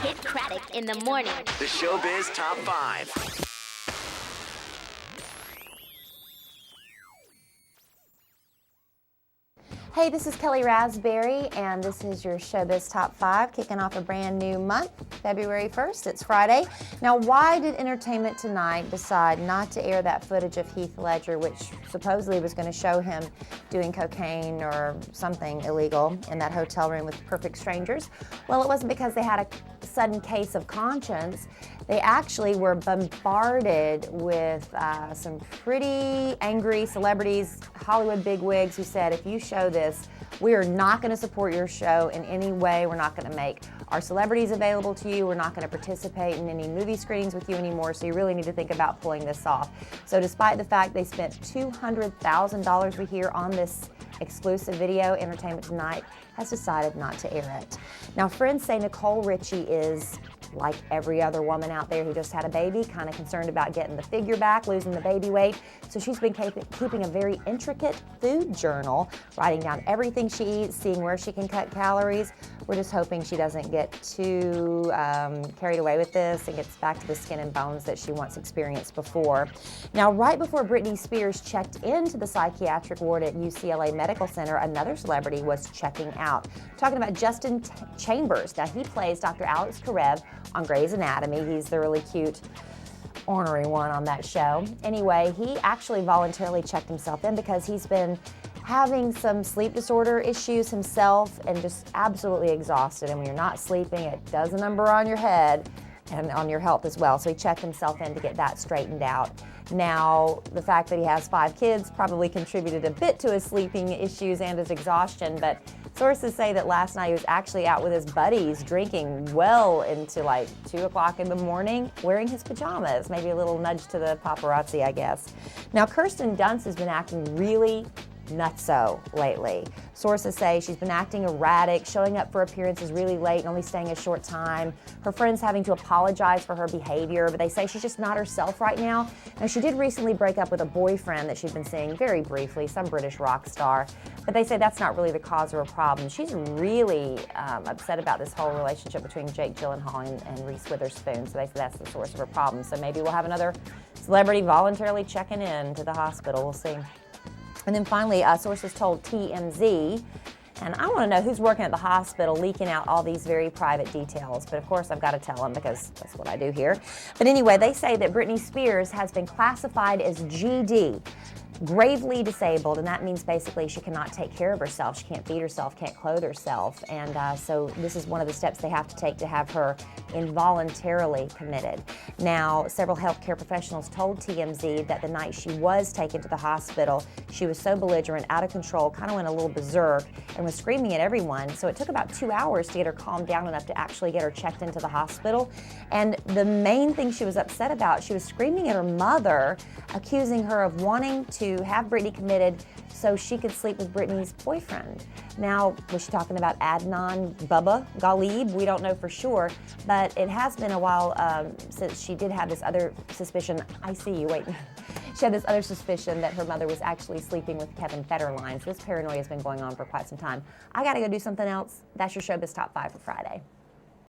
Kid Craddock in the morning. The ShowBiz Top 5. Hey, this is Kelly Raspberry, and this is your ShowBiz Top 5, kicking off a brand new month, February 1st. It's Friday. Now, why did Entertainment Tonight decide not to air that footage of Heath Ledger, which supposedly was going to show him doing cocaine or something illegal in that hotel room with perfect strangers? Well, it wasn't because they had a sudden case of conscience. They actually were bombarded with some pretty angry celebrities, Hollywood bigwigs, who said, if you show this, we are not going to support your show in any way. We're not going to make our celebrities available to you. We're not going to participate in any movie screenings with you anymore, so you really need to think about pulling this off. So despite the fact they spent $200,000 we hear on this exclusive video, Entertainment Tonight has decided not to air it. Now, friends say Nicole Richie is like every other woman out there who just had a baby, kind of concerned about getting the figure back, losing the baby weight. So she's been keeping a very intricate food journal, writing down everything she eats, seeing where she can cut calories. We're just hoping she doesn't get too carried away with this and gets back to the skin and bones that she once experienced before. Now, right before Britney Spears checked into the psychiatric ward at UCLA Medical Center, another celebrity was checking out. Talking about Justin Chambers. Now, he plays Dr. Alex Karev on Grey's Anatomy. He's the really cute, ornery one on that show. Anyway, he actually voluntarily checked himself in because he's been having some sleep disorder issues himself and just absolutely exhausted. And when you're not sleeping, it does a number on your head and on your health as well. So he checked himself in to get that straightened out. Now, the fact that he has 5 kids probably contributed a bit to his sleeping issues and his exhaustion, but sources say that last night he was actually out with his buddies drinking well into like 2 o'clock in the morning, wearing his pajamas. Maybe a little nudge to the paparazzi, I guess. Now, Kirsten Dunst has been acting really nutso lately. Sources say she's been acting erratic, showing up for appearances really late and only staying a short time. Her friends having to apologize for her behavior, but they say she's just not herself right now. Now, she did recently break up with a boyfriend that she'd been seeing very briefly, some British rock star, but they say that's not really the cause of her problem. She's really upset about this whole relationship between Jake Gyllenhaal and Reese Witherspoon, so they say that's the source of her problem. So maybe we'll have another celebrity voluntarily checking in to the hospital. We'll see. And then finally, sources told TMZ, and I want to know who's working at the hospital leaking out all these very private details, but of course I've got to tell them because that's what I do here. But anyway, they say that Britney Spears has been classified as GD, gravely disabled, and that means basically she cannot take care of herself. She can't feed herself, can't clothe herself, and so this is one of the steps they have to take to have her involuntarily committed. Now, several healthcare professionals told TMZ that the night she was taken to the hospital, she was so belligerent, out of control, kind of went a little berserk, and was screaming at everyone. So it took about 2 hours to get her calmed down enough to actually get her checked into the hospital. And the main thing she was upset about, she was screaming at her mother, accusing her of wanting to have Britney committed so she could sleep with Britney's boyfriend. Now, was she talking about Adnan Bubba Ghalib? We don't know for sure, but it has been a while since she did have this other suspicion. I see you, wait. She had this other suspicion that her mother was actually sleeping with Kevin Federline. So this paranoia has been going on for quite some time. I gotta go do something else. That's your ShowBiz Top 5 for Friday.